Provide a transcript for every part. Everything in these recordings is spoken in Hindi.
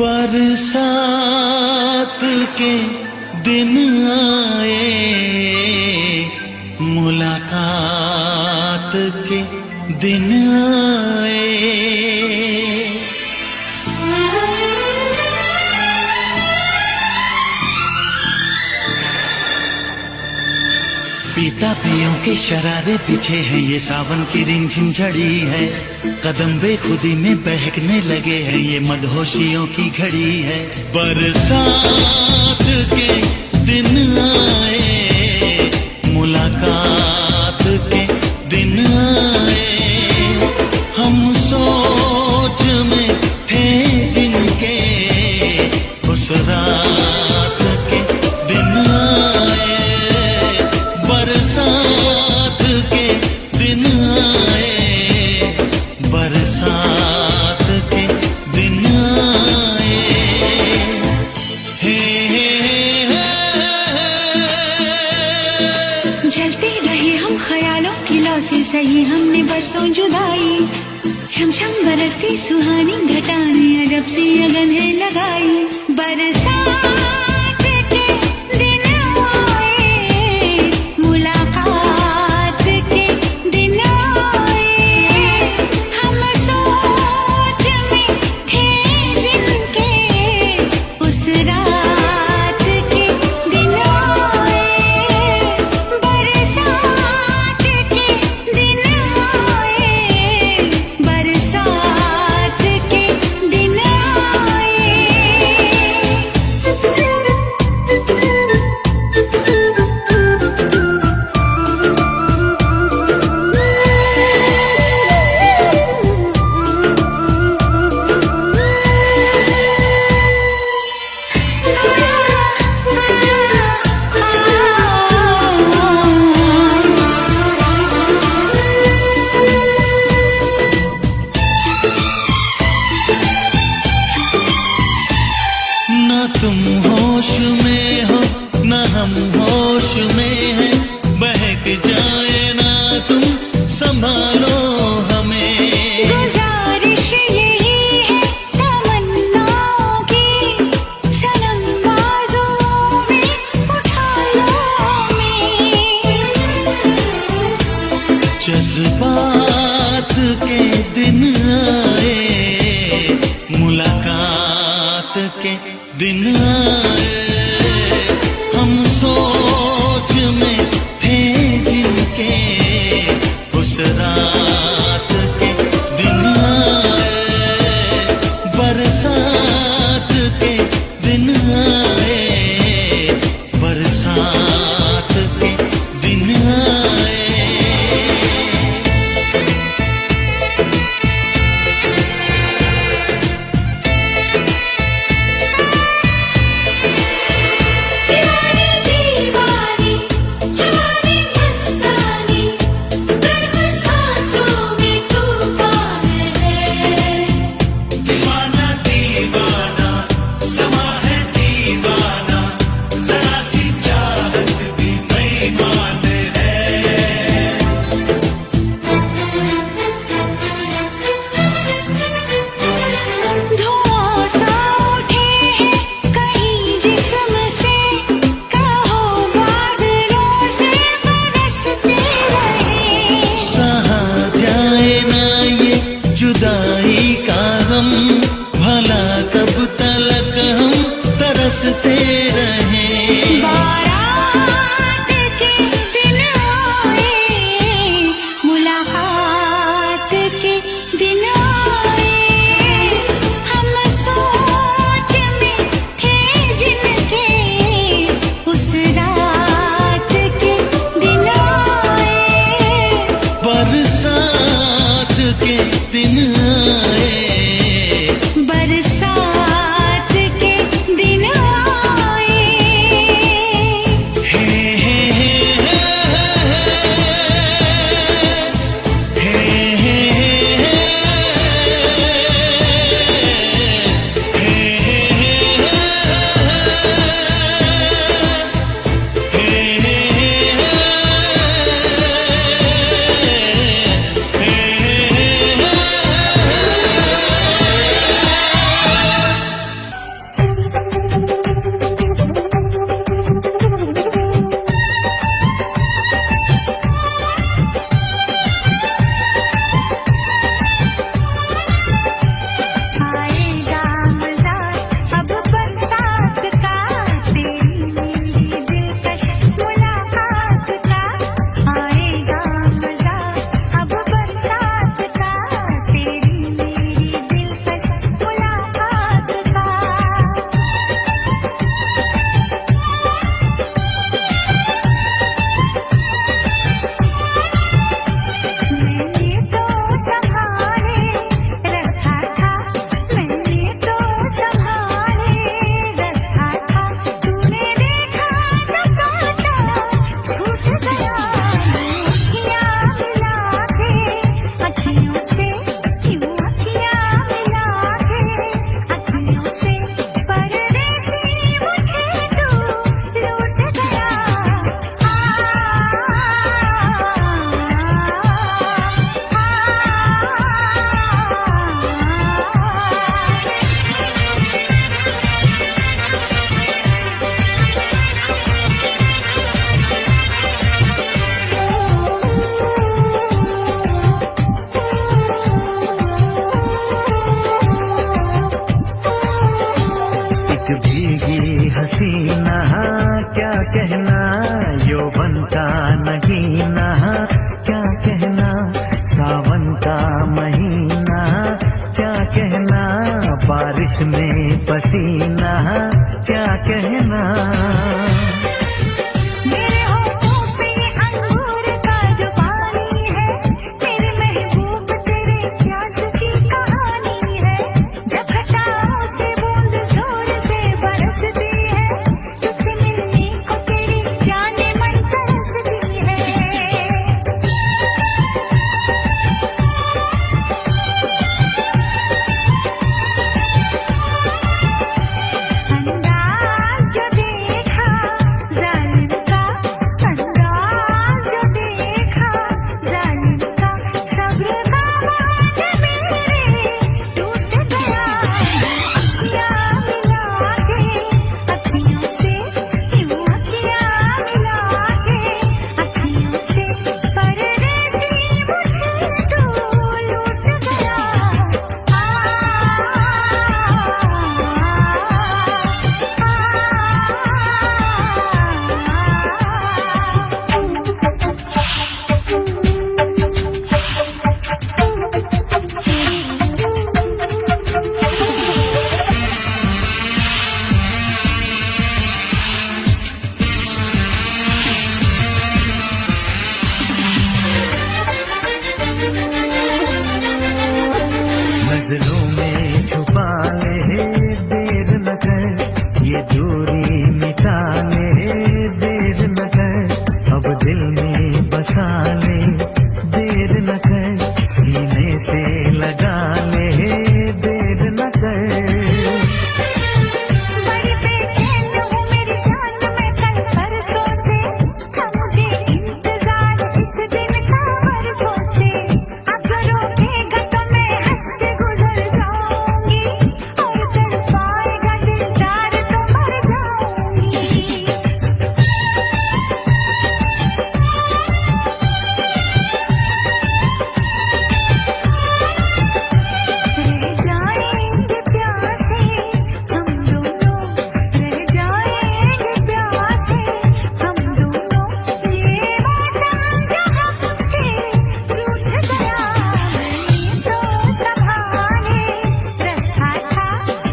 बरसात के दिन आए, मुलाकात के दिन आए। पीता पियों के शरारे पीछे हैं, ये सावन की रिमझिम झड़ी है। कदम बेखुदी में बहकने लगे हैं, ये मदहोशियों की घड़ी है। बरसात के दिन आए, मुलाकात के दिन आए। हम सोच में थे जिनके, उस रात के दिन आए। बरसात के दिन आए, बरसात के दिन आए। हे जलते रहे हम ख्यालों की लौ से, सही हमने बरसों जुदाई। छम छम बरसती सुहानी घटाने, अजब सी अगन है लगाई। बरसात के दिन आए, मुलाकात के दिन आए। हम सोच में थे जिनके, उस रात के दिन आए। बरसात के दिन आए, बरसात के दिन आए। न तुम होश में हो, न हम होश में हैं। बहक जाए ना तुम, संभालो हमें। गुजारिश यही है तमन्नाओं की, सनम बाजुओं में उठा लो हमें। जज्बात के दिन आए, मुलाकात के दिन आए। हम सोच में थे जिनके, उस रात के दिन आए। बरसात के दिन आए, बरसात के दिन आए। दीवानी दीवानी, जवानी मस्तानी, गर्म सांसों में तूफान है। दीवाना दीवाना, बारिश में पसीना क्या कहना। मेरे होठों पे अंगूर का जो पानी है, मेरे महबूब तेरे प्यास की कहानी है। जब घटाओं से बूंद जोर से बरसती है, तुझसे मिलने को तेरी जाने मन तरसती है। अंदाज जो देखा जालिम का, अंदाज जो देखा जालिम का, सब्र का बांध मेरे टूट गया। अखियाँ मिला के अखियों से, यूं अखियाँ मिला के अखियों से, परदेसी मुझे तू लूट गया। नजरों में छुपा ले देर न कर, ये दूरी मिटा ले देर न कर, अब दिल में बसा ले देर न कर, सीने से लगा ले देर न कर। बड़ी बेचैन हूँ मेरी जान मैं कल परसों से, था मुझे इंतजार इस दिन का बरसों से। अगर रोकेगा तो मैं हद से गुजर जाऊंगी, और तड़पाएगा दिलदार तो मर जाऊंगी। रह जाएंगे प्यासे हम दोनों, रह जाएंगे प्यासे हम दोनों, ये मौसम जो हमसे रूठ गया। मैंने तो संभाले रखा था,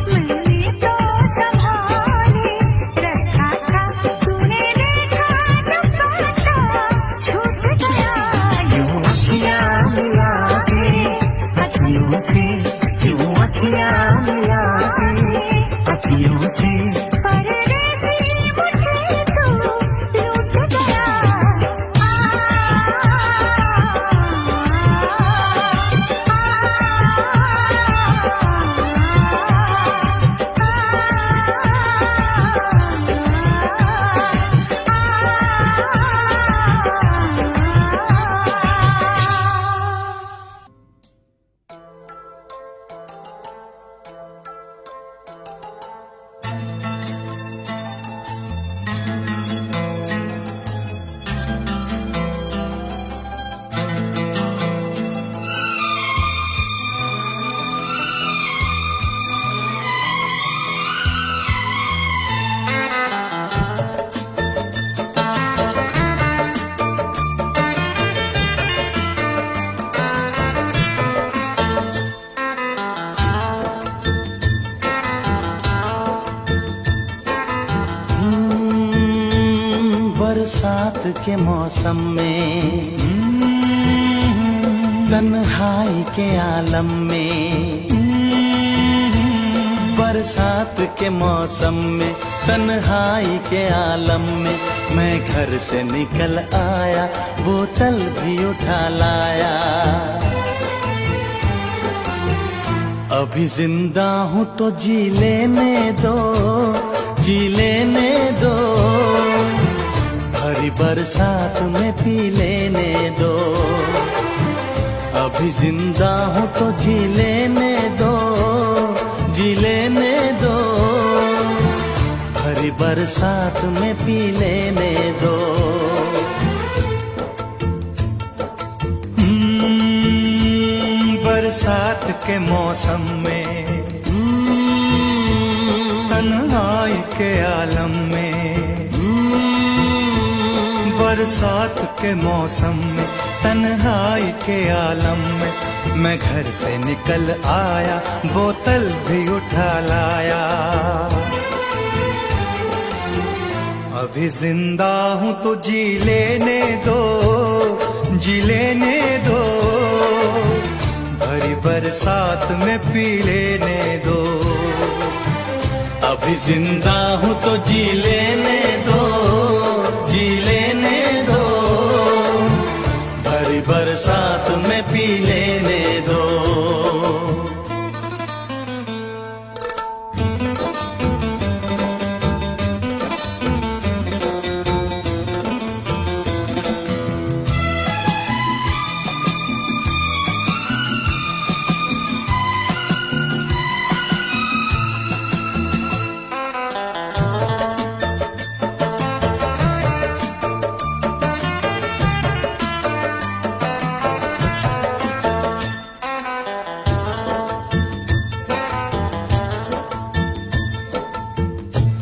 मैंने तो संभाले रखा था, तूने देखा जो पता छूट गया। यूं अखियाँ मिला के अखियों से, यूं अखियाँ मिला के अखियों से, परदेसी मुझे तू लूट गया। बरसात के मौसम में, तन्हाई के आलम में, बरसात के मौसम में, तन्हाई के आलम में, मैं घर से निकल आया, बोतल भी उठा लाया। अभी जिंदा हूँ तो जी लेने दो, जी लेने दो, भरी बरसात में पी लेने दो। अभी जिंदा हूँ तो जी लेने दो, जी लेने दो, भरी बरसात में पी लेने दो। बरसात के मौसम में, तन्हाई के आलम में, बरसात के मौसम में, तन्हाई के आलम में, मैं घर से निकल आया, बोतल भी उठा लाया। अभी जिंदा हूँ तो जी लेने दो, जी लेने दो, भरी बरसात में पी लेने दो। अभी जिंदा हूँ तो जी लेने दो, जी लेने दो, भरी बरसात में पी लेने दो।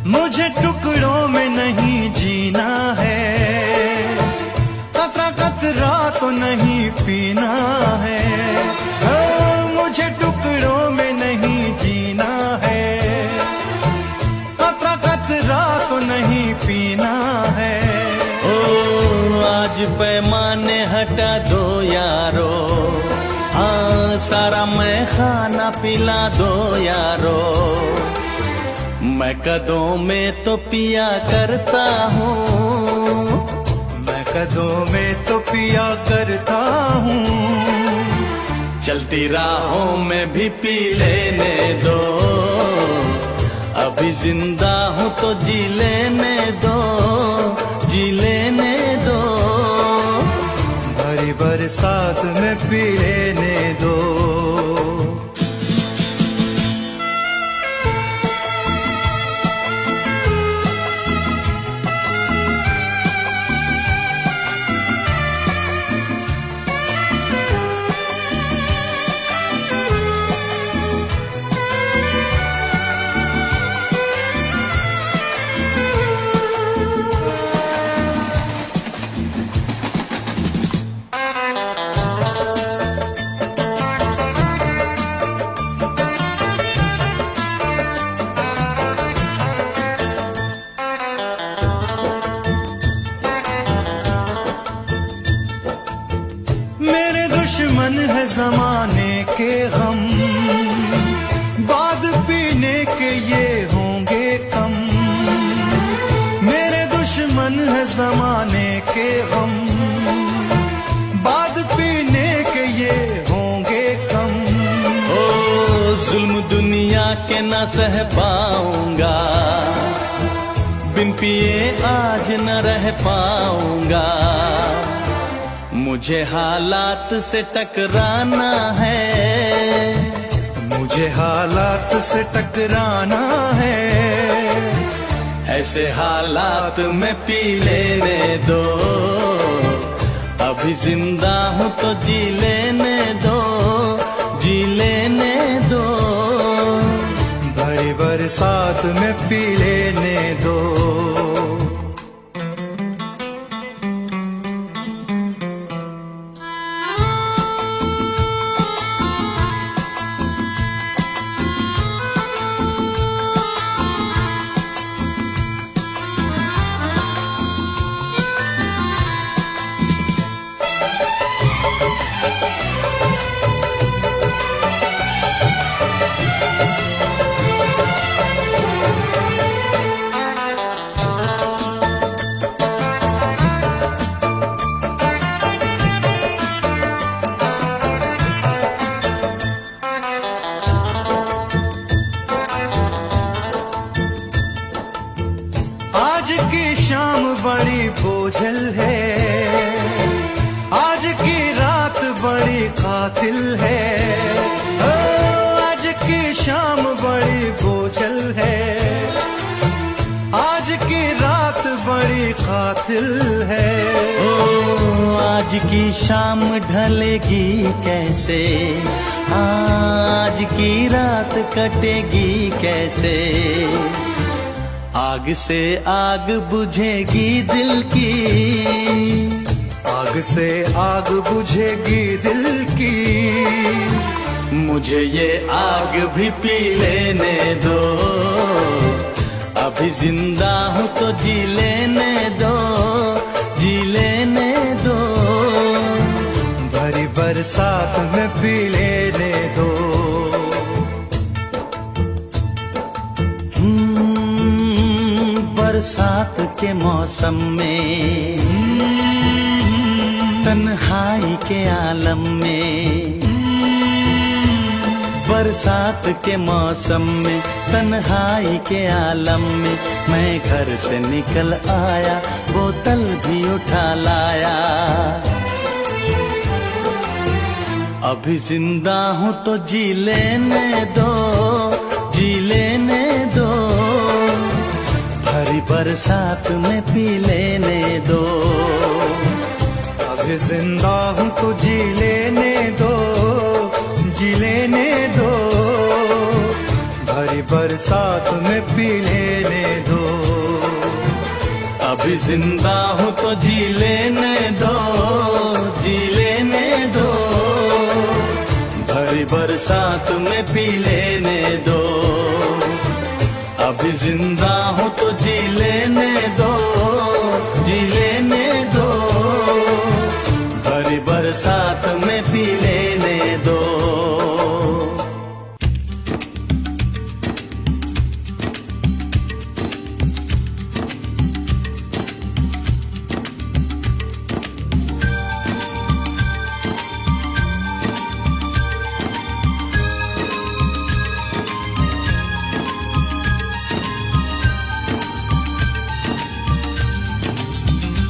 मुझे टुकड़ों में नहीं जीना है, कतरा कतरा तो नहीं पीना है। मुझे टुकड़ों में नहीं जीना है, कतरा कतरा तो नहीं पीना है। ओ आज पैमाने हटा दो यारो, हाँ सारा मैं खाना पिला दो यारो। मैं कदों में तो पिया करता हूँ, मैं कदों में तो पिया करता हूँ। चलती राहों में भी पी लेने दो। अभी जिंदा हूँ तो जी लेने दो, जी लेने दो, भरी बरसात में पी लेने दो। दुश्मन है जमाने के गम, बाद पीने के ये होंगे कम। मेरे दुश्मन है जमाने के गम, बाद पीने के ये होंगे कम। ओ जुल्म दुनिया के न सह पाऊंगा, बिन पिए आज न रह पाऊंगा। मुझे हालात से टकराना है, मुझे हालात से टकराना है। ऐसे हालात में पी लेने दो। अभी जिंदा हूँ तो जी लेने दो, जी लेने दो, भरी बरसात में पी लेने दो। आज की शाम बड़ी बोझल है, आज की रात बड़ी कातिल है। आज की शाम बड़ी बोझल है, आज की रात बड़ी कातिल है। ओ आज की शाम ढलेगी कैसे, आज की रात कटेगी कैसे। आग से आग बुझेगी दिल की, आग से आग बुझेगी दिल की, मुझे ये आग भी पी लेने दो, अभी जिंदा हूँ तो जी लेने दो, जी लेने दो, भरी बरसात में पी लेने दो। बरसात के मौसम में, तन्हाई के आलम में, बरसात के मौसम में, तन्हाई के आलम में, मैं घर से निकल आया, बोतल भी उठा लाया, अभी जिंदा हूँ तो जी लेने दो, जी लेने दो, भरी बरसात में पी लेने दो, अभी जिंदा हूँ तो जी लेने दो, जी लेने दो, भरी बरसात में पी लेने दो, अभी जिंदा हूँ तो जी लेने दो, जी लेने दो, भरी बरसात में पी लेने दो, अभी जिंदा हूँ तो जी लेने दो, जी लेने दो, भरी बरसात में पी लेने दो।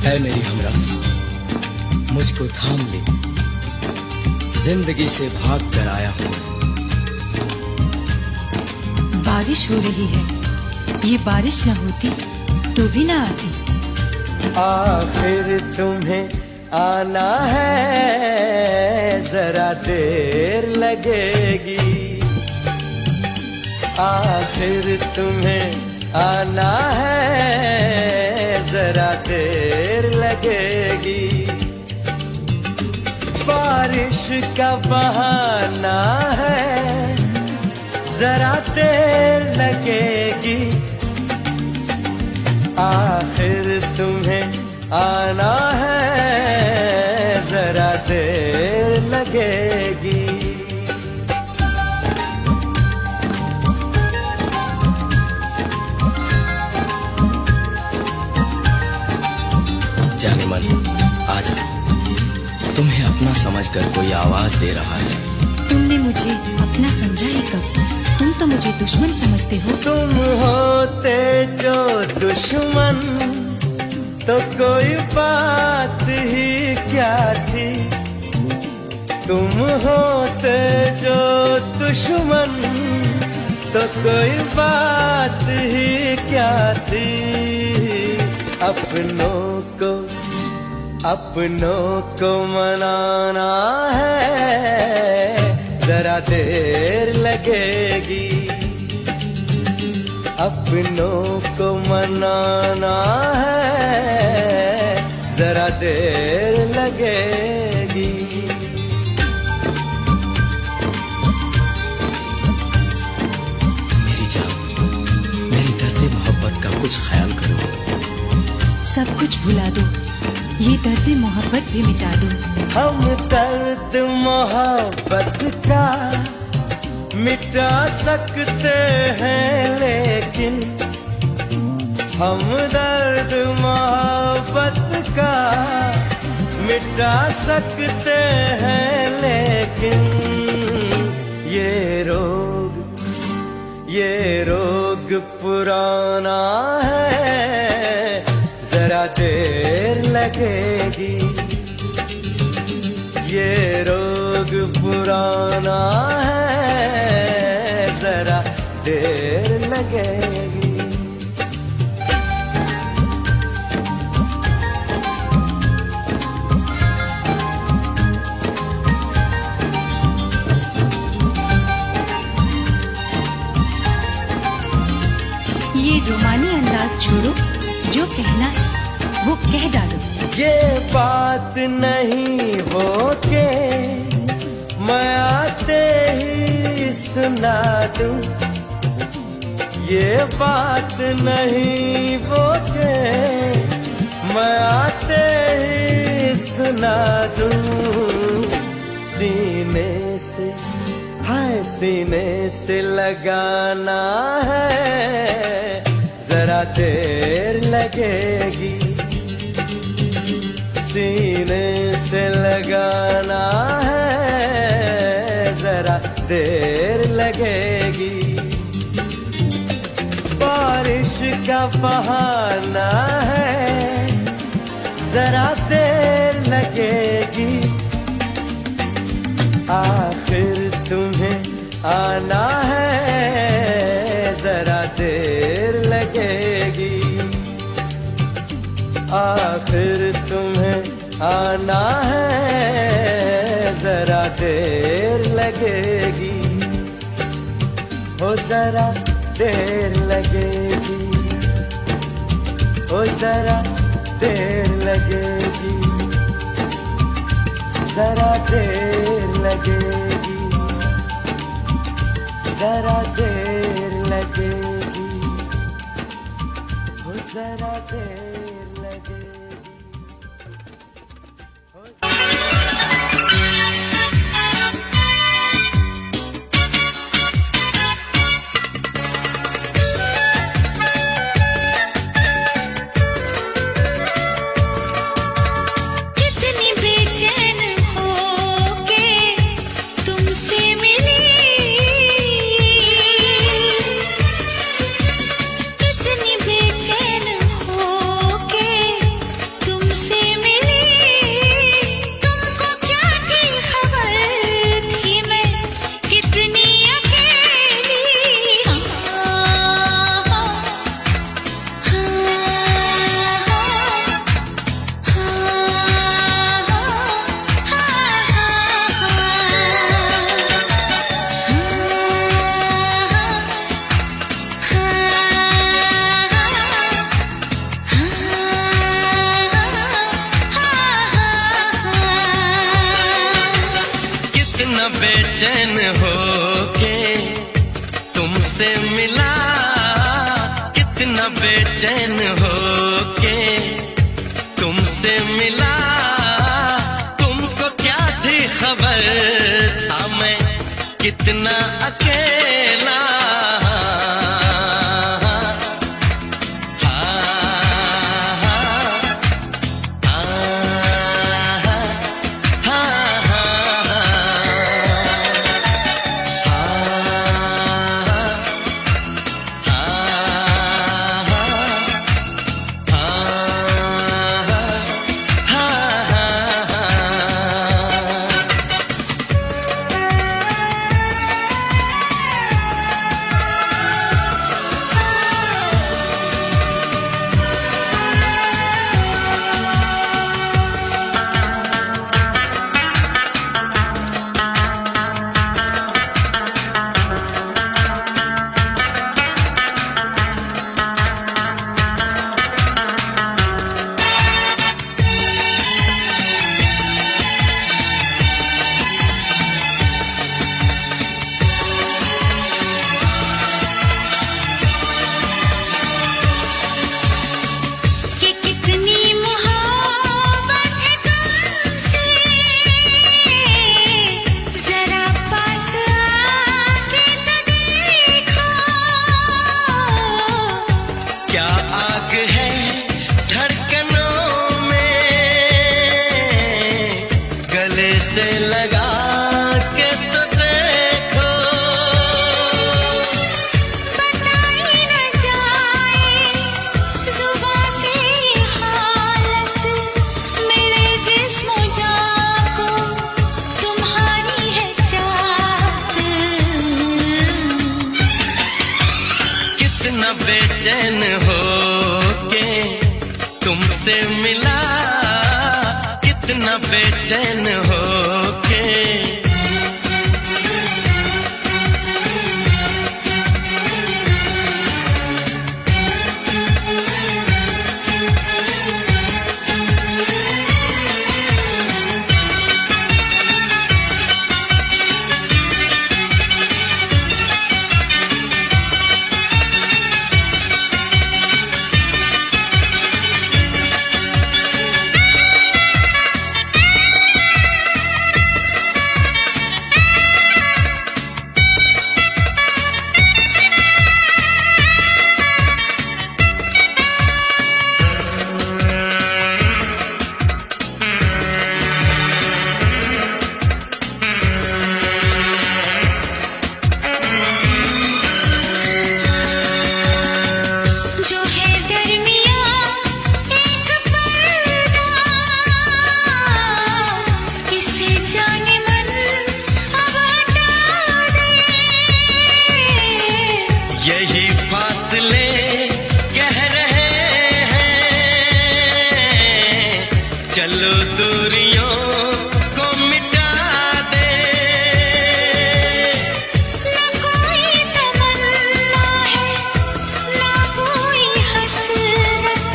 है मेरी हमरक्स, मुझको थाम ले, जिंदगी से भाग कर आया हूँ। बारिश हो रही है, ये बारिश न होती तो भी ना आती। आखिर तुम्हें आना है, जरा देर लगेगी, आखिर तुम्हें आना है, जरा देर लगेगी, बारिश का बहाना है, जरा देर लगेगी, आखिर तुम्हें आना है, जरा देर लगेगी। जाने मन, आजा, तुम्हें अपना समझकर कोई आवाज दे रहा है। तुमने मुझे अपना समझा ही कब, तुम तो मुझे दुश्मन समझते हो। तुम होते जो दुश्मन तो कोई बात ही क्या थी, तुम होते जो दुश्मन तो कोई बात ही क्या थी, अपनों को मनाना है, जरा देर लगेगी, अपनों को मनाना है, जरा देर लगेगी। मेरी जान, मेरी दर्द मोहब्बत का कुछ ख्याल करो। सब कुछ भुला दो, ये दर्द मोहब्बत भी मिटा दो। हम दर्द मोहब्बत का मिटा सकते हैं, लेकिन हम दर्द मोहब्बत का मिटा सकते हैं, लेकिन ये रोग पुराना है, जरा देर लगेगी, ये रोग पुराना है, जरा देर लगेगी। ये रोमानी अंदाज छोड़ो, जो कहना है वो कह डालो। ये बात नहीं हो के मैं आते ही सुना दूं, ये बात नहीं वो के मैं आते ही सुना दूं। सीने से हाय सीने से लगाना है, जरा देर लगेगी। सीने से लगाना है, जरा देर लगेगी। बारिश का बहाना है, जरा देर लगेगी। आखिर तुम्हें आना है, जरा देर लगेगी। आखिर तुम्हें आना है, जरा देर लगेगी। हो जरा देर लगेगी, हो जरा देर लगेगी, जरा देर लगेगी, जरा देर लगेगी, हो जरा देर लगेगी। कितनी बेचैन होके तुमसे मिली, कितनी बेचैन होके तुमसे मिली। तुमको क्या थी खबर थी मैं कितनी अकेली। कितना बेचैन हो के तुमसे मिला, कितना बेचैन हो के तुमसे मिला। तुमको क्या थी खबर था मैं कितना अकेला। कि कितनी मोहब्बत है तुमसे, जरा पास आके तो देखो। क्या आग है धड़कनों में, गले से लगा के तो देखो। बताई न जाए जुबां से ये हालत, मेरे जिस्म जान को तुम्हारी है चाहत। कितना बेचैन हो के तुमसे मिला, कितना बेचैन हो के। फासले कह रहे हैं, चलो दूरियों को मिटा दे। ना कोई तमन्ना है, ना कोई हसरत,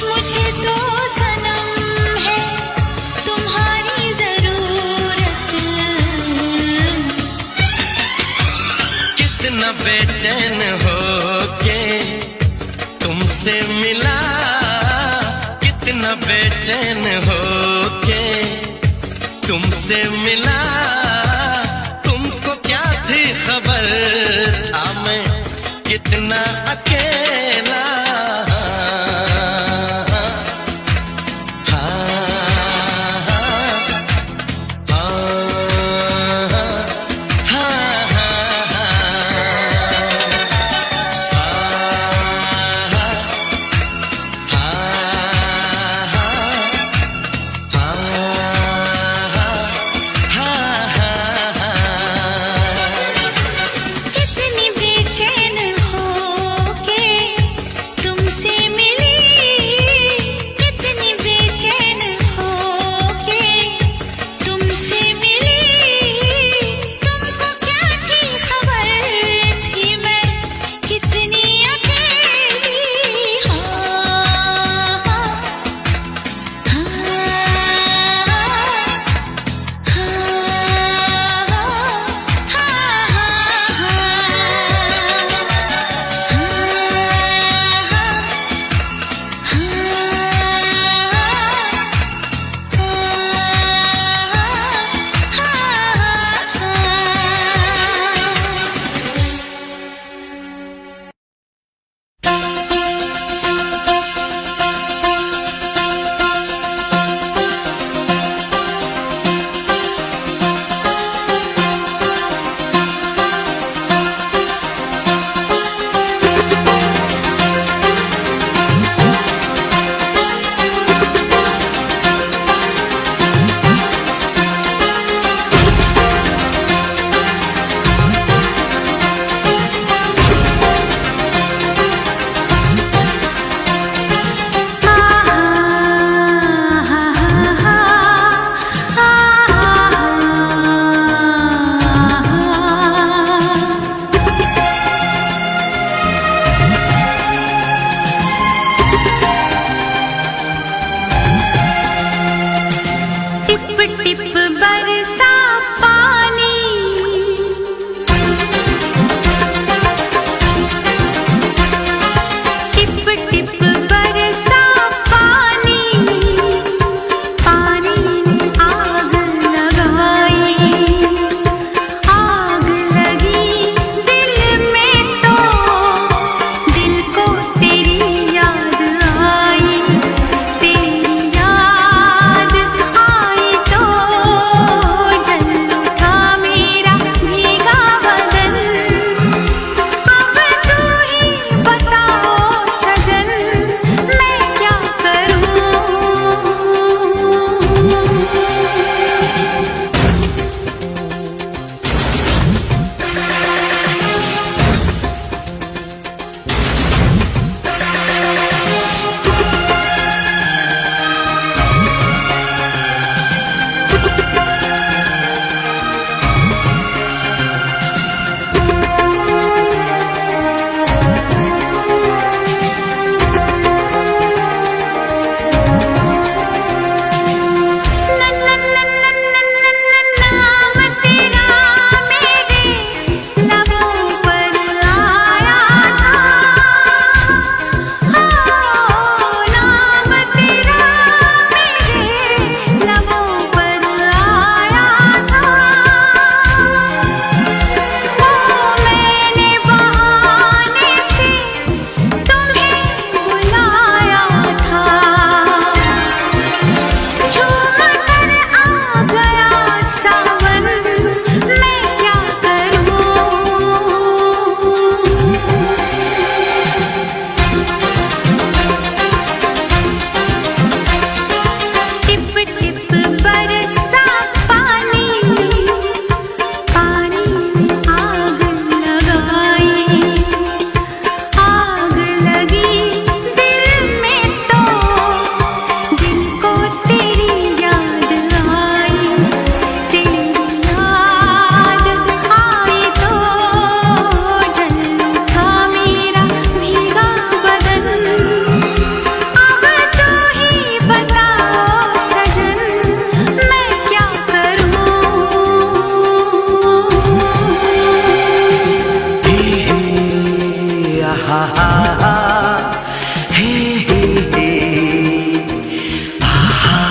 मुझे तो सनम है तुम्हारी जरूरत। कितना बेचैन हो के तुमसे मिला, कितना बेचैन हो के तुमसे मिला। तुमको क्या थी खबर, था मैं कितना अकेला। कितनी बेचैन हो के आहा हे हे हे आहा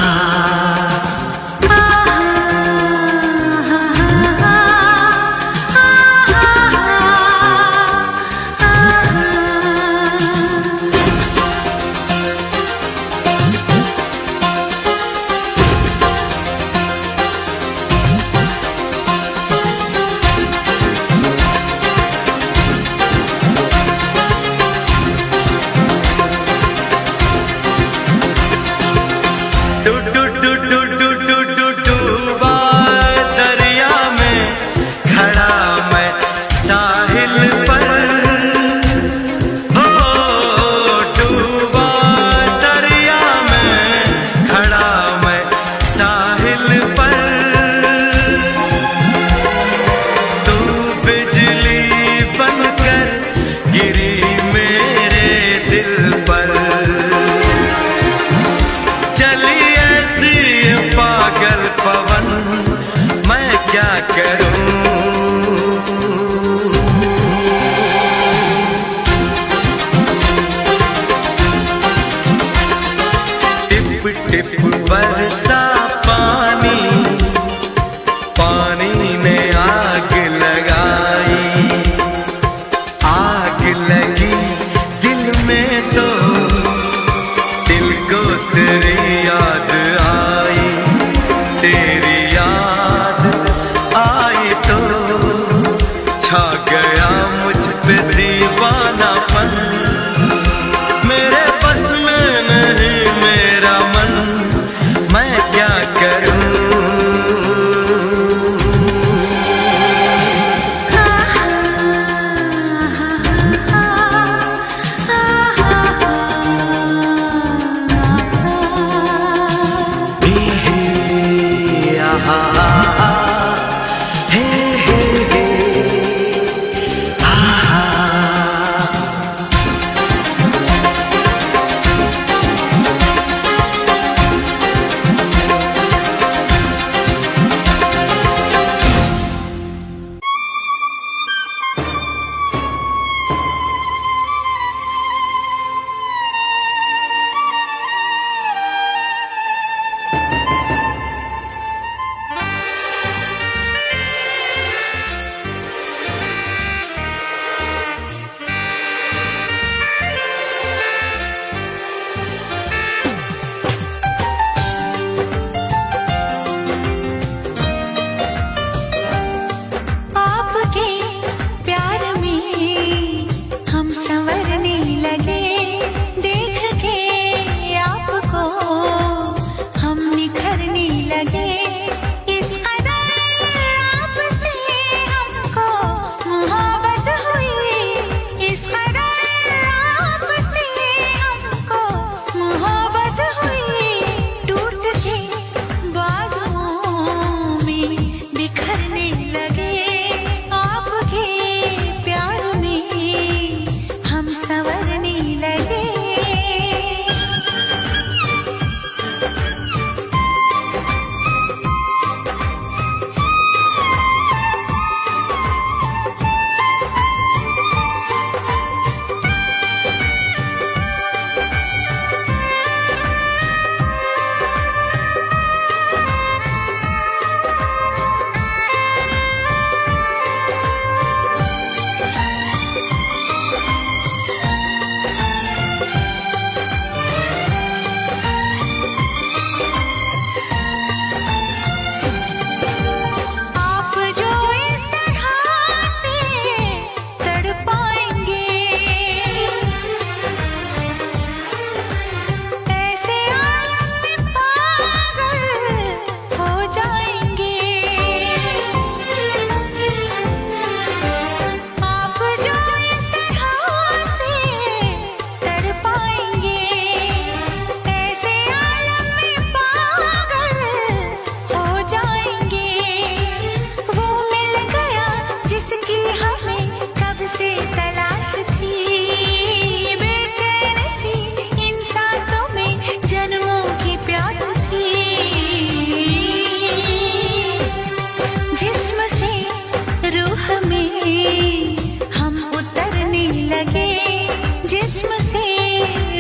जिस्म से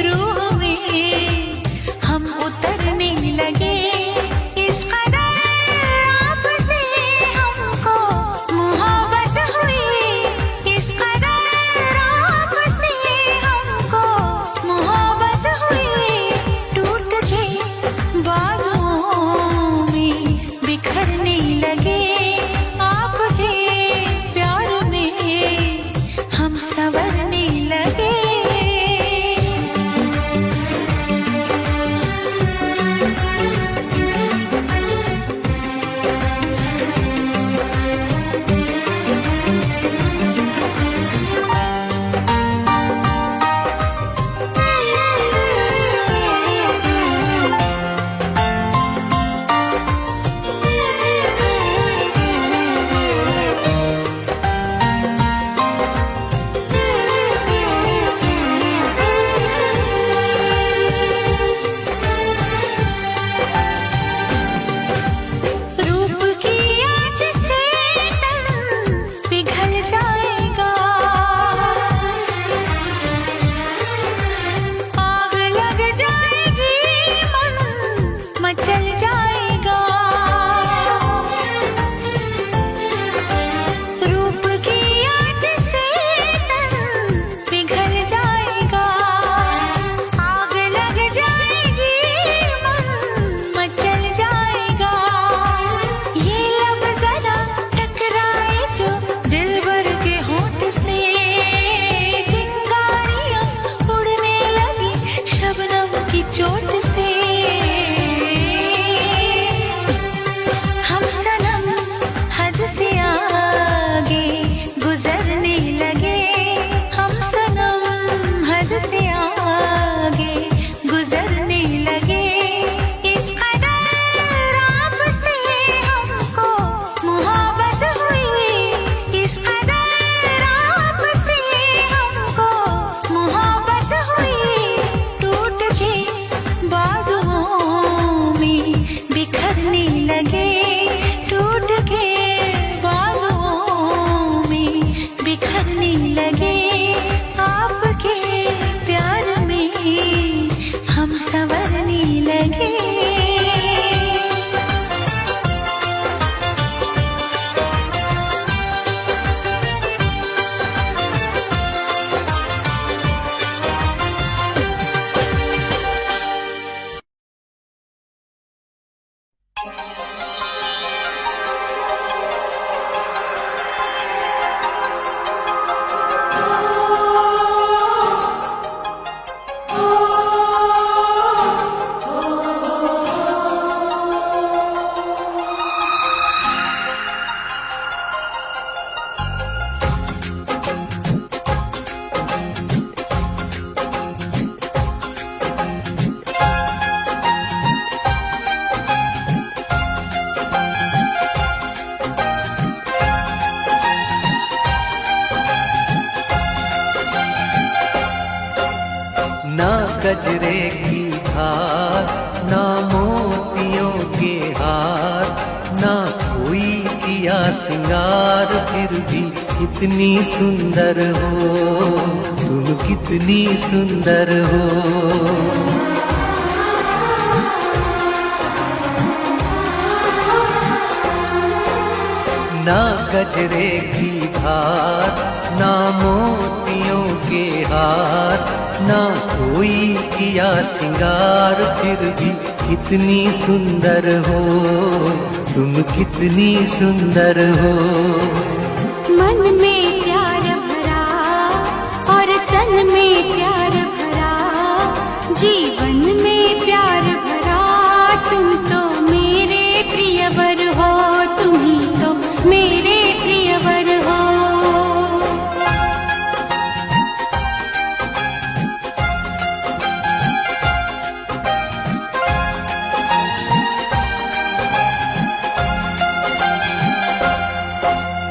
रूह में हम उतरने लगे। इस कदर आपसे हमको मोहब्बत हुई, इस कदर आपसे हमको मोहब्बत हुई। टूट के बाजुओं में बिखरने लगे, आपके प्यार में हम संवरने लगे। रूप की आँच से तन पिघल जाएगा, आग लग जाएगी, मन मचल जाएगा। रूप की आँच से तन पिघल जाएगा, आग लग जाएगी, मन मचल जाएगा। ये लब जरा टकराए जो दिलबर के होंठ से, चिंगारियां उड़ने लगी शबनम की चोट से। हम सनम हद से आगे गुजरने लगे, हम सनम हद से आगे गुजरने लगे। इस कदर आपसे हमको मोहब्बत हुई, इस कदर आपसे हमको मोहब्बत हुई। टूट के बाजुओं में बिखरने लगे, टूट के बाजुओं में बिखरने लगे। आपके प्यार में हम संवरने लगे। ना गजरे की धार, ना मोतियों के हार, ना कोई किया सिंगार, फिर भी कितनी सुंदर हो तुम, कितनी सुंदर हो। ना गजरे की धार, ना मोतियों के हार, ना कोई किया सिंगार, फिर भी कितनी सुंदर हो तुम, कितनी सुंदर हो। मन में प्यार भरा और तन में प्यार भरा, जीवन में प्यार भरा। तुम तो मेरे प्रियवर हो, तुम ही तो मेरे प्रियवर हो।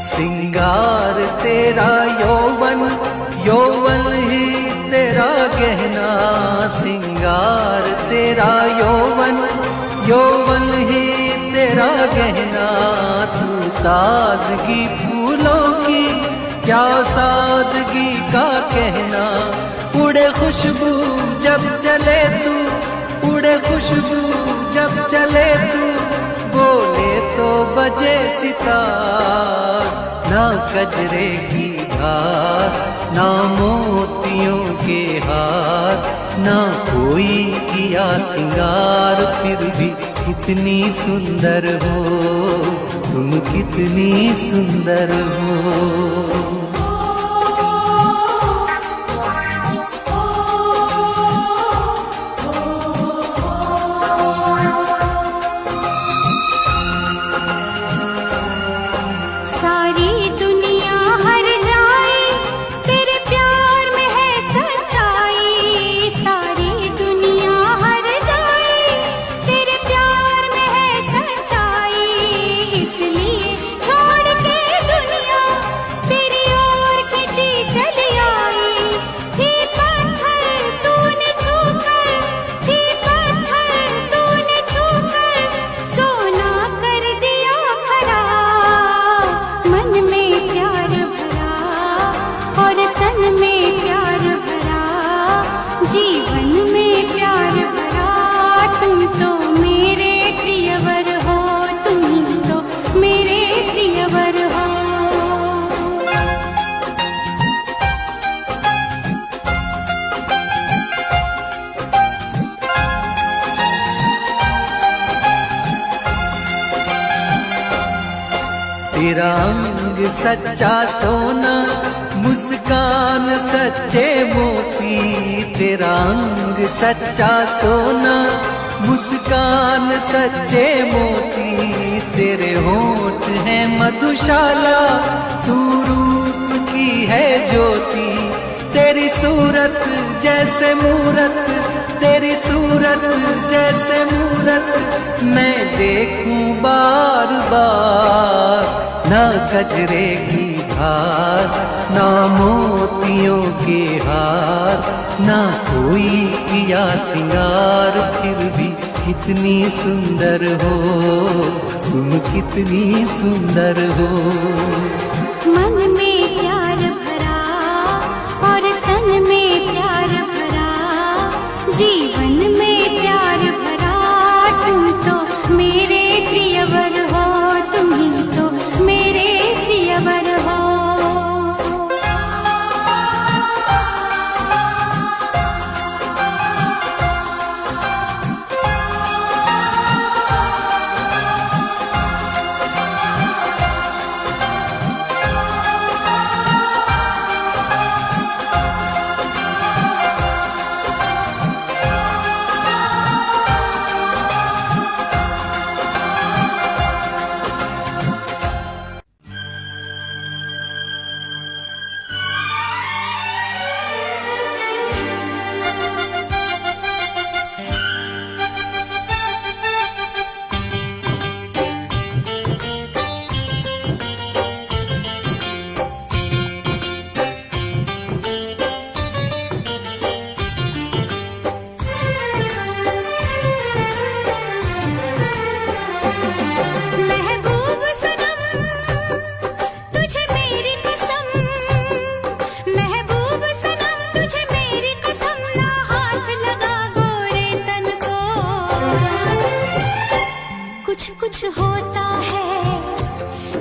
सिंगार तेरा यौवन, यौवन ही तेरा गहना। सिंगार तेरा यौवन, यौवन ही तेरा गहना। तू ताजगी फूलों की क्या सादगी का कहना। उड़ खुशबू जब चले तू, उड़े खुशबू जब चले तू, बोले तो बजे सितार। ना कजरे की धार, ना मोतियों के हार, ना कोई किया सिंगार, फिर भी कितनी सुंदर हो तुम, कितनी सुंदर हो। सारी दुनिया हर जाए तेरे प्यार में है सच्चाई, सारी दुनिया हर जाए तेरे प्यार में है सच्चाई। इसलिए छोड़ के दुनिया तेरी ओर खिंची चली आई। थी पत्थर तूने छूकर, थी पत्थर तूने छूकर, सोना कर दिया खड़ा। मन में प्यार भरा और तन में प्यार भरा, जीवन में प्यार भरा। तुम तो मेरे प्रियवर हो, तुम ही तो मेरे प्रियवर हो। तेरा अंग सच्चा सोना, मुस्कान सच्चे मोती। तेरा अंग सच्चा सोना, मुस्कान सच्चे मोती। तेरे होठ हैं मधुशाला, तू रूप की है ज्योति। तेरी सूरत जैसे मूरत, तेरी सूरत जैसे मूरत, मैं देखूं बार बार। ना कजरे की धार, ना मोतियों के हार, ना कोई किया सिंगार, फिर भी कितनी सुंदर हो तुम, कितनी सुंदर हो। मन में प्यार भरा और तन में प्यार भरा, जीवन में प्यार भरा। तुम तो मेरे प्रियवर हो, तुम ही तो मेरे प्रियवर हो। महबूब सनम तुझे मेरी कसम, महबूब सनम तुझे मेरी कसम, ना हाथ लगा गोरे तन को। कुछ कुछ होता है,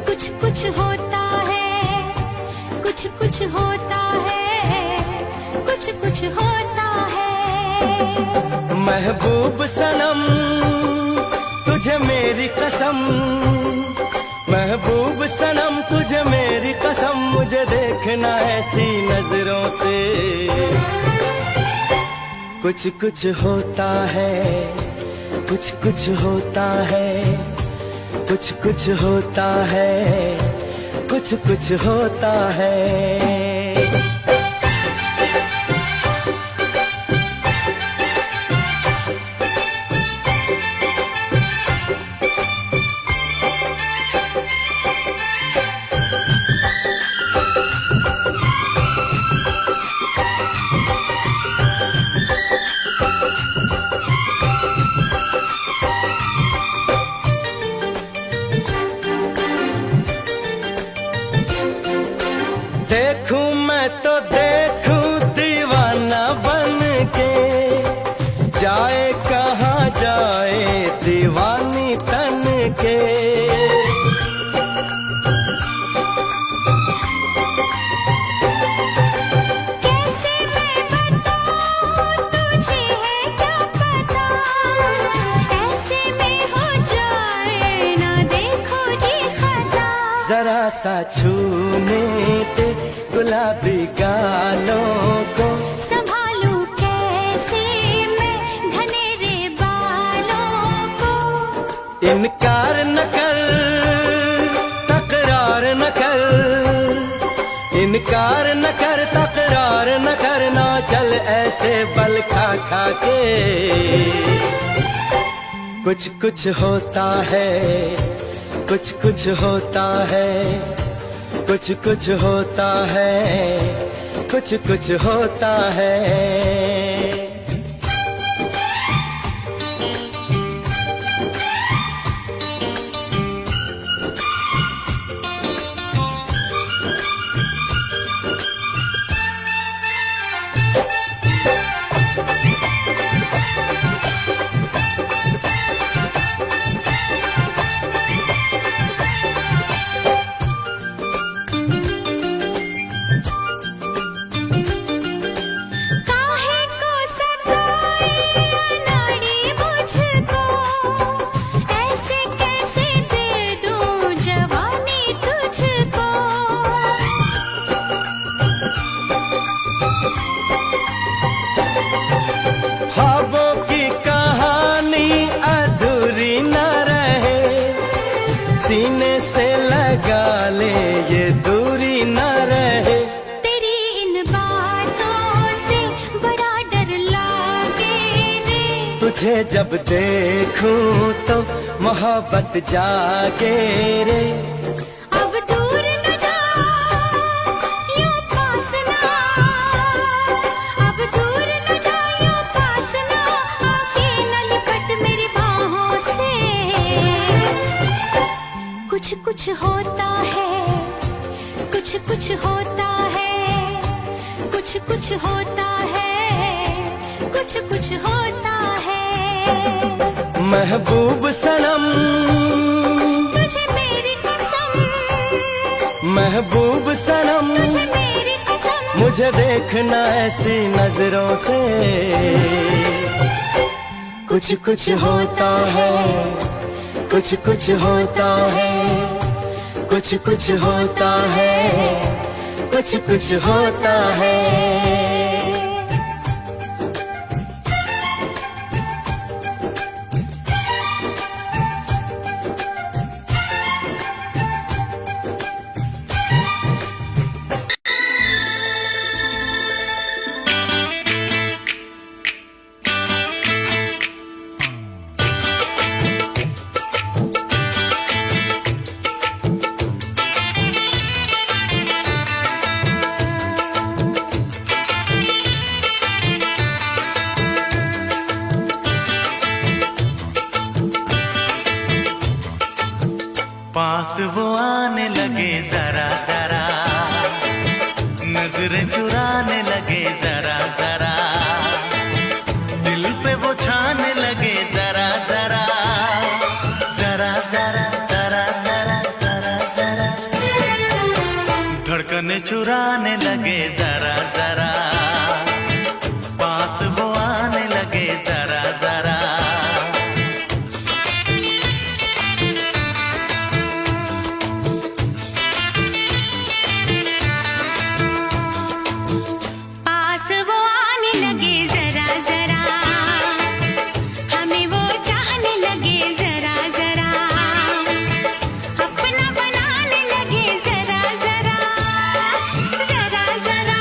कुछ कुछ होता है, कुछ कुछ होता है, कुछ कुछ होता है। महबूब सनम तुझे मेरी कसम, महबूब सनम तुझे मेरी कसम, मुझे देखना ऐसी नजरों से। कुछ कुछ होता है, कुछ कुछ होता है, कुछ कुछ होता है, कुछ कुछ होता है। के, जाए कहाँ जाए दीवानी तन के। कैसे मैं बताऊं तुझे है क्या पता, ऐसे में हो जाए ना देखो जी खता। जरा सा छूने दे गुलाबी गालों को, संभालूं कैसे मैं घनेरे बालों को। इनकार न कर तकरार न कर, इनकार न कर तकरार न करना, चल ऐसे बल खा खा के। कुछ कुछ होता है, कुछ कुछ होता है, कुछ कुछ होता है, कुछ कुछ होता है। काहे को सताए अनाड़ी मुझको, ऐसे कैसे दे दूं जवानी तुझको। ख्वाबों की कहानी अधूरी न रहे, सीने से लगा ले ये दूरी न रहे। तेरी इन बातों से बड़ा डर लागे रे, तुझे जब देखूं तो मोहब्बत जागे रे। अब दूर न जा यूं पास ना, अब दूर न जा यूं पास ना, आके न लिपट मेरी बाहों से। कुछ कुछ होता है, कुछ कुछ होता है, कुछ कुछ होता है, कुछ कुछ होता है। महबूब सनम तुझे मेरी कसम, महबूब सनम, तुझे मेरी कसम। मुझे देखना ऐसी नजरों से। कुछ कुछ होता है, कुछ कुछ होता है, कुछ कुछ होता है, कुछ कुछ होता है। पास वो आने लगे जरा जरा, नजरें चुराने लगे जरा जरा, दिल पे वो छाने लगे जरा जरा, जरा जरा जरा जरा जरा जरा, धड़कने चुराने लगे जरा जरा, पास वो आने लगे जरा जरा। पास वो आने लगे जरा जरा, हमें वो चाहने लगे जरा जरा, अपना बनाने लगे जरा जरा, जरा जरा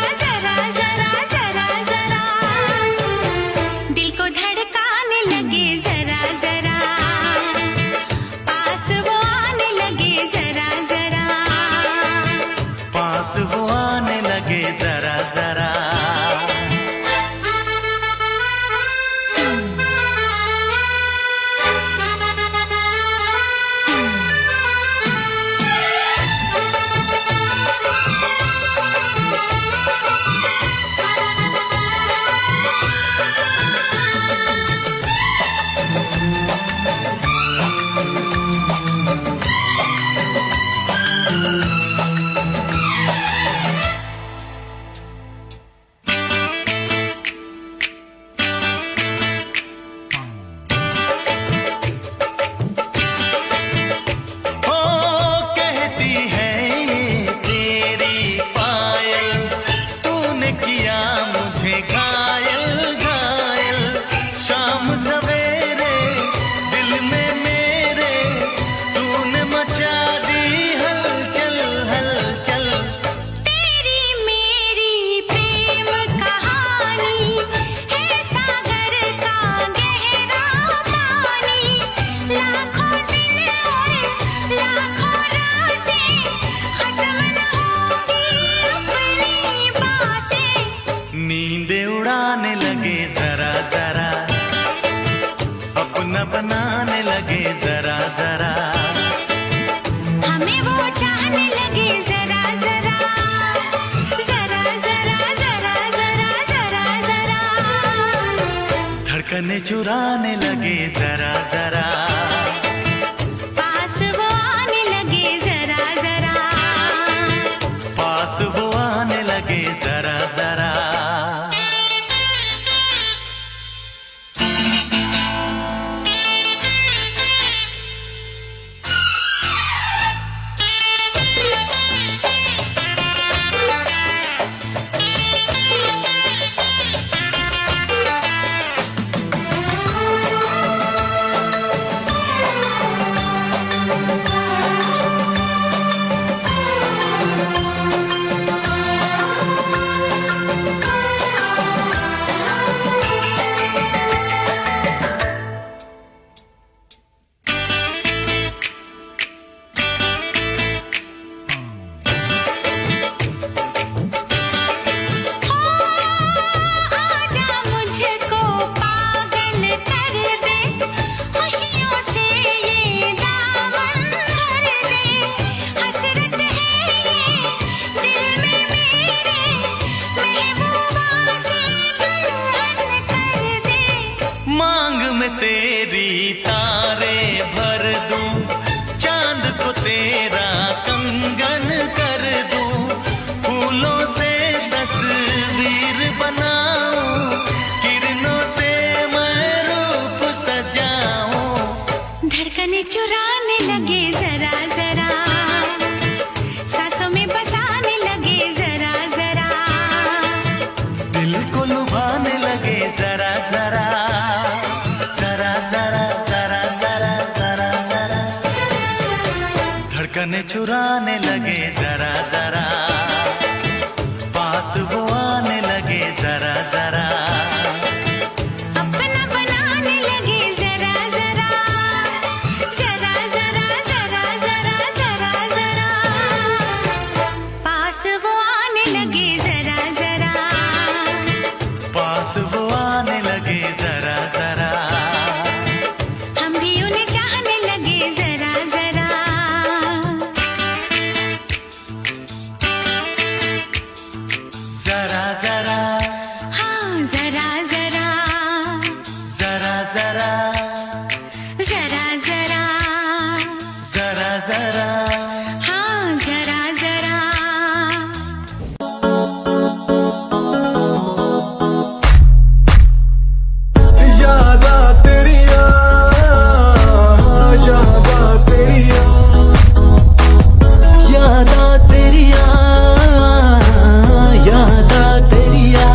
लगे जरा जरा, अपना बनाने लगे जरा जरा, हमें वो चाहने लगे जरा जरा, जरा जरा जरा जरा जरा जरा, धड़कने चुराने लगे जरा जरा, पास वो आने लगे जरा जरा, पास वो आने लगे जरा जरा। तेरी तारे भर दूं, चांद को तेरा कंगन कर दूं, फूलों से तस्वीर बनाऊं, किरणों से मैं रूप सजाऊं, धड़कने चुराने लगे जरा जरा, सांसों में बसाने लगे जरा जरा, दिल को लुभाने लगे जरा जरा, जरा जरा जरा जरा जरा जरा, धड़कने चुराने लगे जरा जरा, पास वो आने लगे जरा जरा, अपना बनाने लगे जरा जरा, जरा जरा जरा जरा जरा जरा, पास वो आने लगे जरा जरा, पास वो आने लगे जरा जरा, हम भी उन्हें चाहने लगे जरा जरा, जरा जरा, हाँ जरा जरा, जरा जरा, जरा जरा, जरा जरा, हाँ जरा जरा। यादा तेरिया, यादा तेरिया, यादा तेरिया, यादा तेरिया,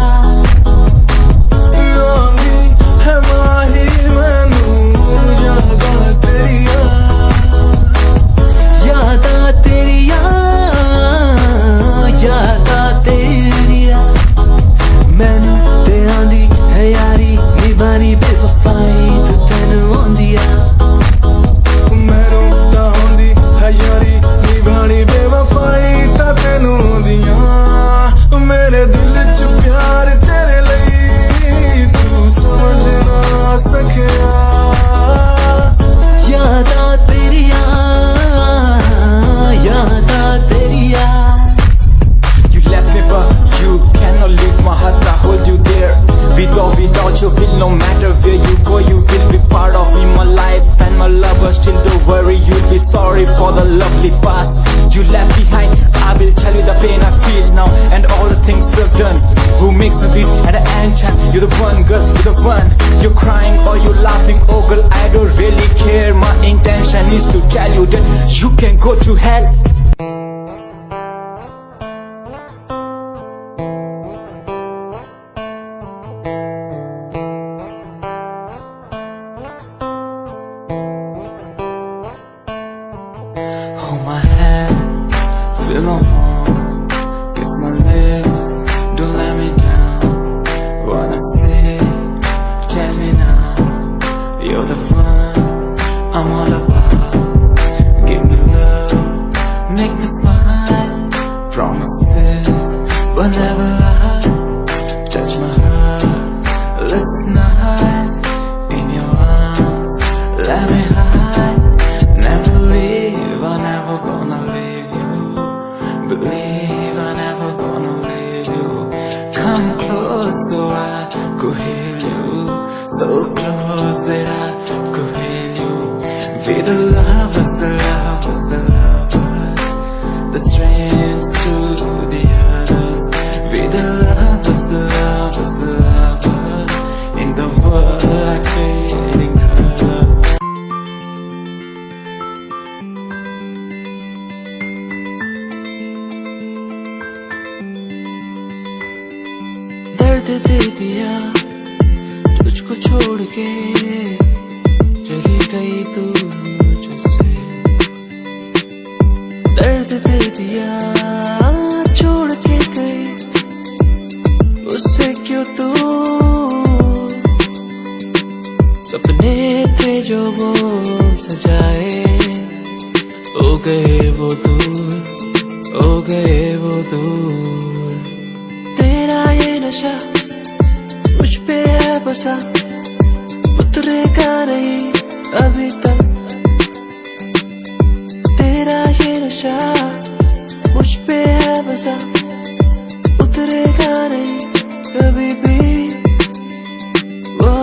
आंदी है माही मैनू, यादा तेरिया, यादा तेरिया, यादा तेरिया, मैनू ते आंदी है यारी निभानी बेवफाई तू तैनू आंदी आ, मैनू तां आंदी है यारी निभानी बेवफाई तां तैनू आंदियां, मेरे दिल च प्यार तेरे लई तू समझ ना सकिया, यादा तेरिया, यादा तेरिया। You left me but you cannot leave my heart, I hold you there. Without you will no matter where you go, you will be part of in my life and my lover. Still don't worry, you'll be sorry for the lovely past you left behind. I will tell you the pain I feel now and all the things I've done. Who makes me beat at the end time? You're the one girl, you're the one. You're crying or you're laughing, oh girl I don't really care. My intention is to tell you that you can go to hell. Hold my hand, feel my palm, kiss my lips, don't let me down. Wanna say, tell me now, you're the one I'm all about. Give me love, make me smile, promises, but never lie. Touch my heart, last night in your arms. Let me hide, never leave. I'm never gonna leave you. Believe I'm never gonna leave you. Come close so I could heal you. So close that I could heal you. We the lovers, the lovers, the lovers, the strangers to the others. We the lovers, the lovers, the lovers, in the world like fading colors. दर्द दे दिया तुझको छोड़ के, चली गई तू मुझसे। दर्द दे दिया छोड़ के गई, उससे क्यों तू? सपने थे जो वो सजाए, हो गए वो दूर, हो गए वो दूर। तेरा ये नशा मुझ पे है बसा, उतरेगा नहीं अभी तक। तेरा ये नशा मुझ पे है बसा, उतरेगा नहीं कभी भी। वो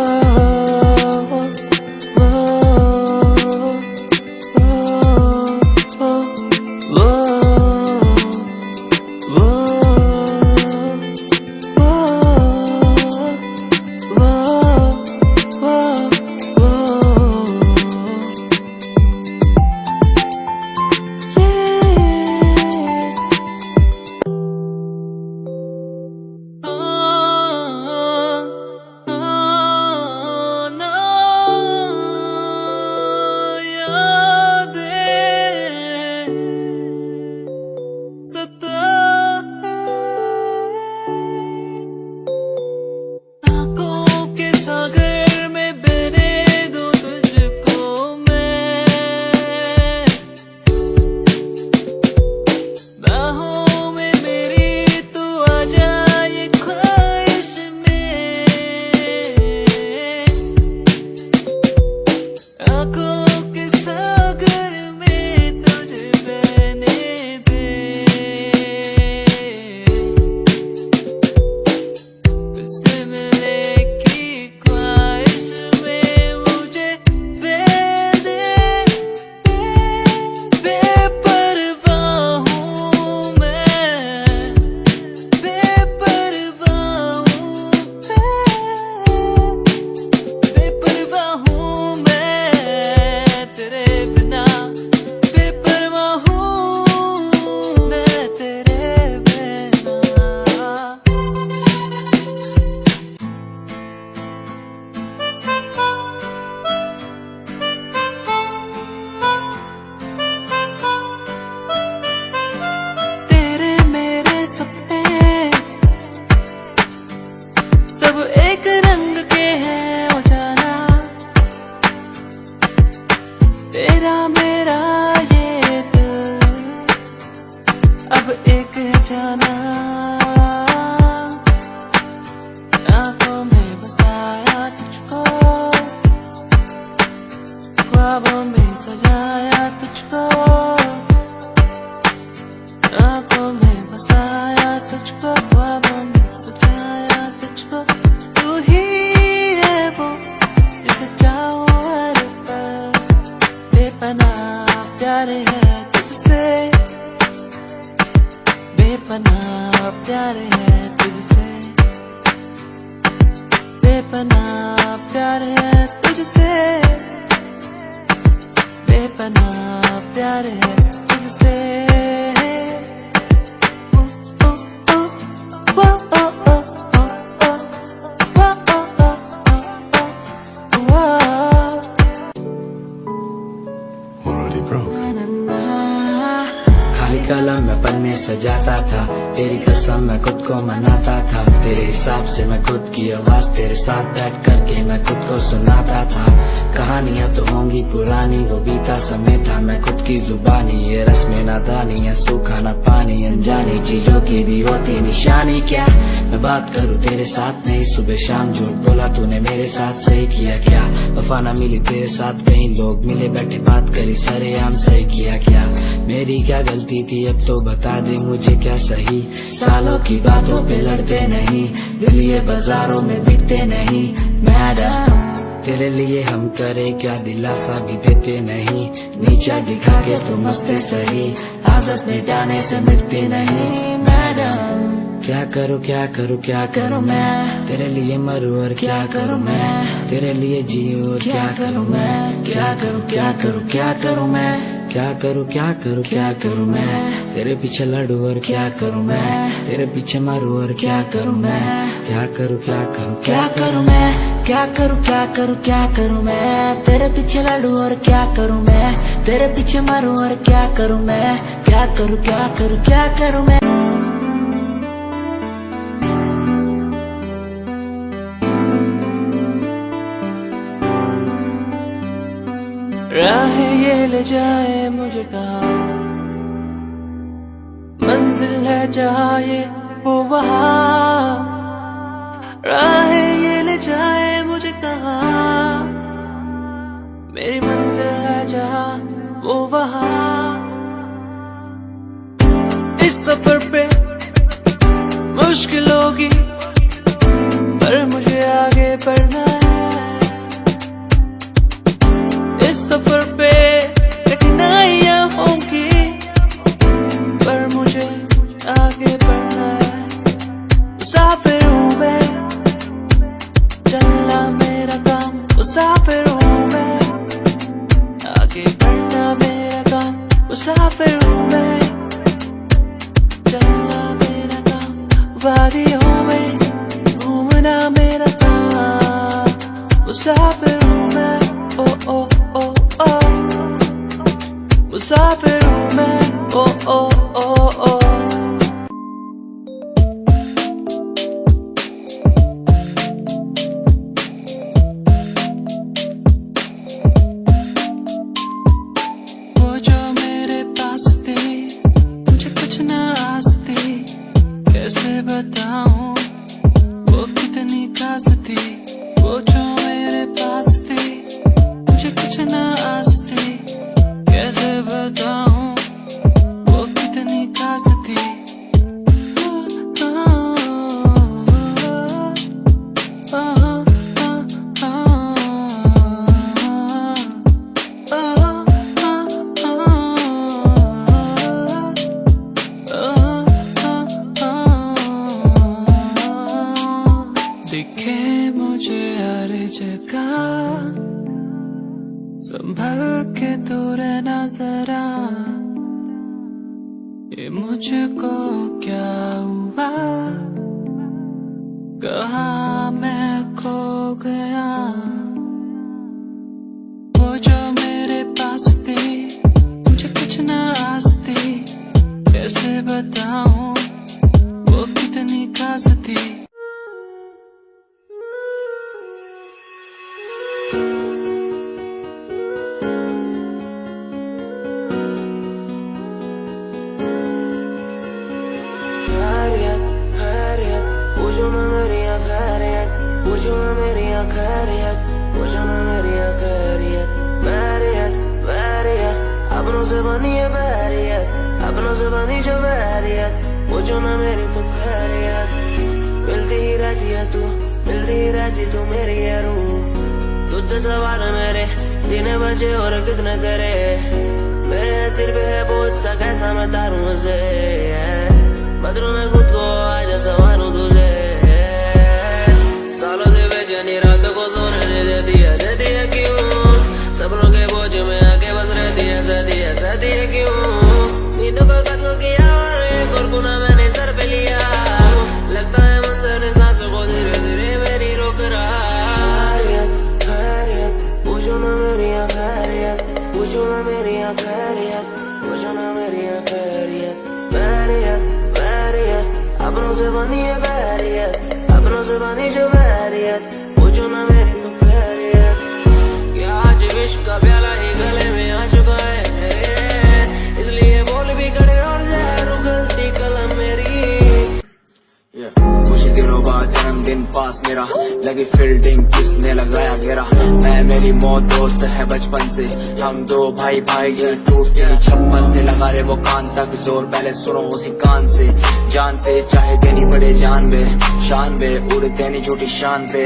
कलम में पन्ने सजाता था, तेरी कसम मैं खुद को मनाता था। तेरे हिसाब से मैं खुद की आवाज तेरे साथ बैठ करके मैं खुद को सुनाता था। कहानियां तो होंगी पुरानी, वो बीता समय था मैं खुद की जुबानी। ये रस्में नादानी है, सूखा ना पानी, अनजानी चीजों की भी होती निशानी। क्या मैं बात करूँ तेरे साथ साथ नहीं, सुबह शाम झूठ बोला तूने मेरे साथ, सही किया क्या? वफा ना मिली तेरे साथ, कई लोग मिले बैठे बात करी सरेआम, सही किया क्या? मेरी क्या गलती थी अब तो बता दे मुझे, क्या सही? सालों की बातों पे लड़ते नहीं, दिल ये बाजारों में बिकते नहीं। मैडम तेरे लिए हम करे क्या, दिलासा भी देते नहीं, नीचा दिखा के तो मस्ते सही, आदत मिटाने से मिटते नहीं। मैडम क्या करूँ क्या करूँ क्या करूँ मैं, तेरे लिए मरूँ और क्या करूँ मैं, तेरे लिए जीऊँ और क्या करूँ मैं, क्या करूँ क्या करूँ क्या करूँ मैं, क्या करूँ क्या करूँ क्या करूँ मैं, तेरे पीछे लड़ूँ और क्या करूँ मैं, तेरे पीछे मरूँ और क्या करूँ मैं, क्या करूँ क्या करूँ क्या करूँ मैं, क्या करूँ क्या करूँ क्या करूँ मैं, तेरे पीछे लड़ूँ और क्या करूँ मैं, तेरे पीछे मरूँ और क्या करूँ मैं, क्या करूँ क्या करूँ क्या करूँ मैं। राहें ये ले जाए मुझे कहाँ, मंजिल है जहाँ ये वो वहाँ, राहें ये ले जाए मुझे कहाँ, मेरी मंजिल है जहाँ वो वहाँ। इस सफर पे मुश्किल होगी पर मुझे आगे बढ़ना है, सफर पे कठिनाइयां होंगी पर मुझे आगे बढ़ना है। मुसाफिर हूँ मैं, चलना मेरा काम, मुसाफिर हूँ मैं, आगे बढ़ना मेरा काम, मुसाफिर हूँ मैं, चलना मेरा काम, वादियों में घूमना मेरा काम, मुसाफिर हूँ मैं, ओ ओ ओ ओ, मुसाफिर हूँ मैं, ओ ओ ओ ओ। वो जो मेरे पास थे मुझे कुछ ना आस थी, कैसे बताऊं वो कितनी खास थी, वो जो मेरे पास थे मुझे कुछ ना आस थी, कैसे बताऊं वो कितनी खास थी। दिखे मुझे हर जगह, संभल के तू रहना जरा, ये मुझको क्या हुआ, कहाँ मैं खो गया। वो जो मेरे पास थे मुझे कुछ ना आस थी, कैसे बताऊं वो कितनी खास थी। पूछो ना मेरी खैरियत, पूछो ना मेरी खैरियत, पूछो ना मेरी खैरियत, बैरियत बैरियत, अपनों से बनी है बैरियत, अपनों से बनी जो बैरियत, पूछो ना मेरी तू खैरियत। मिलती ही रहती है तू, मिलती ही रहती तू मेरी है रूह, तुझसे सवाल मेरे दिन बजे और कितने तेरे, मेरे सिर पे है बोझ सा कैसा मैं तारूं उसे, बदलूं मैं खुद को आज संवारूं तुझे, सालों से बेचैनी रातों को सोने नहीं देती है क्यों, सपनों के बोझ में आके बस रहती है क्यों, नींदों को कत्ल किया और एक और गुनाह मैंने सर पे लिया, लगता है मंजर ने सांसों को धीरे धीरे मेरी रोक रहा। खैरियत पूछो ना मेरी खैरियत, पूछो ना मेरी खैरियत, पूछो ना मेरी खैरियत, बैरियत बैरियत, अपनों से बनी है बैरियत, अपनों से बनी जो बैरियत, पूछो ना मेरी तू खैरियत। क्या आज विश्व का प्याला ही गले में आ चुका है मेरे, इसलिए बोल भी खड़े और जहर उगलती कलम मेरी। कुछ दिनों बाद जन्मदिन पास मेरा, लगी फील्डिंग किसने लगाया घेरा। मैं मेरी मौत दोस्त है बचपन से, हम दो भाई भाई ये टूटती नहीं छप्पन से। लगा रे वो कान तक जोर, पहले सुनो उसी कान से। जान से चाहे देनी पड़े जान बे, शान बे उड़ देनी झूठी शान पे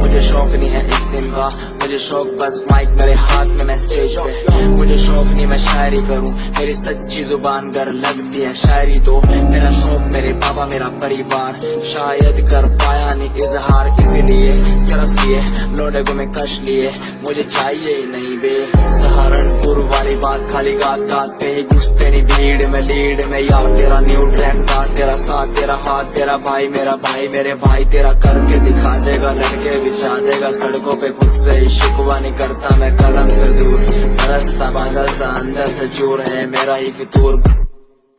मुझे शौक नहीं है इस दिन का, मुझे शौक बस माइक मेरे हाथ में मैं स्टेज पे। मुझे शौक नहीं मैं शायरी करूं, मेरी सच्ची जुबान गर लगती है शायरी तो। मेरा शौक मेरे बाबा मेरा परिवार, शायद कर पाया नहीं इजहार, इसीलिए तरस लिए लोडे को मैं कश लिए। मुझे चाहिए ही नहीं बे सहारनपुर वाली बात, खाली गाते ही घुसते नहीं भीड़ में लीड में। यार तेरा न्यू ट्रैक था, तेरा साथ तेरा हाथ, तेरा भाई मेरा भाई मेरे भाई तेरा करके दिखा देगा, लड़के बिछा देगा सड़कों पे। खुद से ही शिकवा नहीं करता मैं कलम से दूर, बरसता बादल सा अंदर से चूर है मेरा ही फितूर।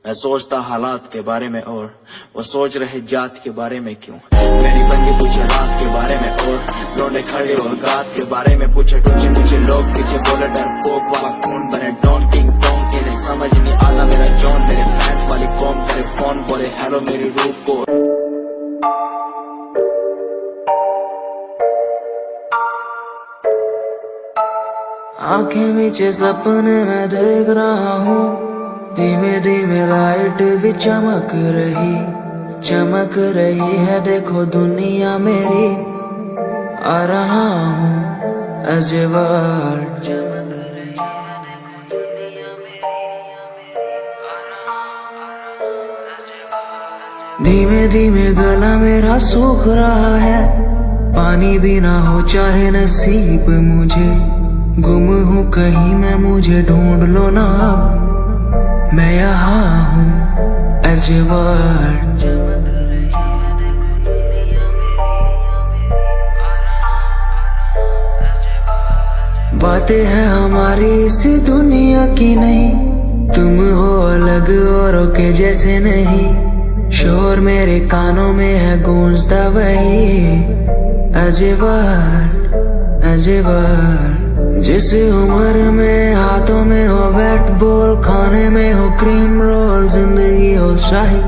मैं सोचता हालात के बारे में और वो सोच रहे जात के बारे में क्यों। मेरी बंदी पूछे रात के बारे में और लौंडे खड़े और गात के बारे में पूछे। टूचे मुझे लोग पीछे बोले डर पोक वाला खून बने डॉन किंग डॉन, इन्हें समझ नहीं आता मेरा जॉन। मेरे फैंस वाली कॉम करे फोन बोले हेलो मेरी रूप को। आंखें नीचे सपने में देख रहा हूँ, धीमे धीमे लाइट भी चमक रही है। देखो दुनिया मेरी आ रहा हूँ अजवार। धीमे धीमे गला मेरा सूख रहा है, पानी भी ना हो चाहे नसीब मुझे। गुम हूँ कहीं मैं मुझे ढूंढ लो ना अब, मैं यहाँ हूँ अजवार। बातें हैं हमारी इस दुनिया की नहीं, तुम हो अलग औरों के जैसे नहीं। शोर मेरे कानों में है गूंजता वही अजवार अजवार। जिस उम्र में हाथों में हो बैट बॉल, खाने में हो क्रीम रोल, जिंदगी हो शाही,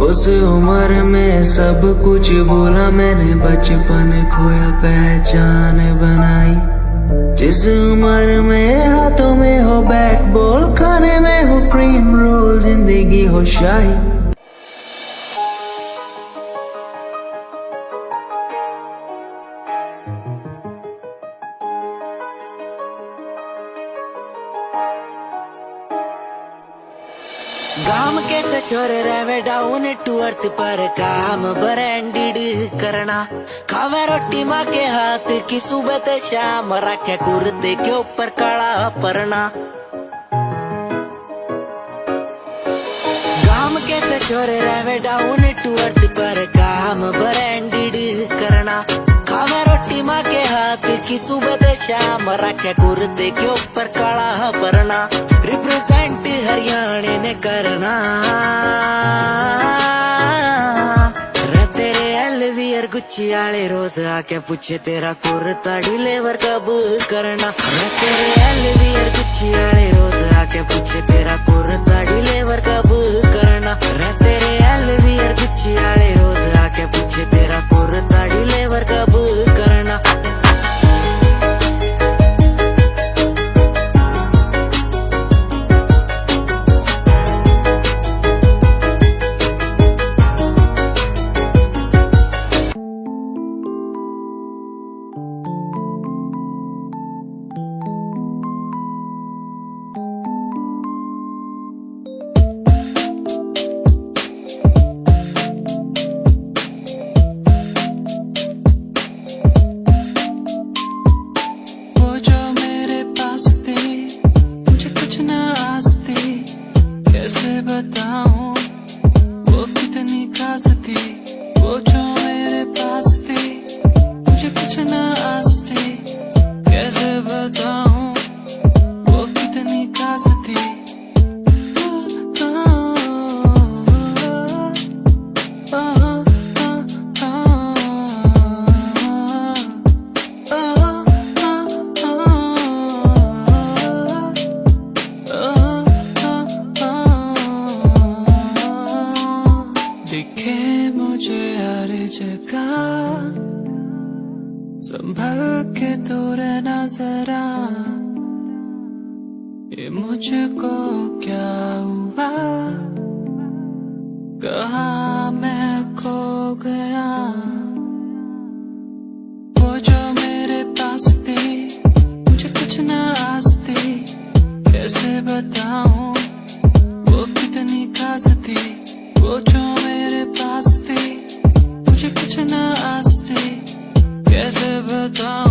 उस उम्र में सब कुछ भूला मैंने, बचपन खोया पहचान बनाई। जिस उम्र में हाथों में हो बैट बॉल, खाने में हो क्रीम रोल, जिंदगी हो शाही। गाम कैसे छोरे रहे डाउन टू अर्थ पर, काम ब्रांडेड करना। खावे रोटी माँ के हाथ की सुबह ते शाम, रखे कुर्ते के ऊपर काला परना। गाम कैसे छोरे रहे डाउन टू अर्थ पर, काम ब्रांडेड करना। खावे रोटी माँ के हाथ की सुबह ते शाम, रखे कुर्ते के ऊपर काला परना। रिप्रेजेंट हरियाणा ने करना, तेरे एलवीयर गुच्ची आले रोज आके पूछे तेरा कुर्ता डिलीवर कब करना। तेरे एलवीयर गुच्ची आले रोज आके पूछे तेरा कुर्ता डिलीवर कब करना। तेरे एलवीयर गुच्ची आले रोज आके पूछे तेरा कुर्ता डिलीवर कब करना। संभल के तो रहना जरा, ये मुझको क्या हुआ, कहाँ मैं खो गया। वो जो मेरे पास थी मुझे कुछ न आस थी, कैसे बताऊं वो कितनी खास थी। वो जो मेरे पास थी मुझे कुछ न आस थी, कैसे बताऊं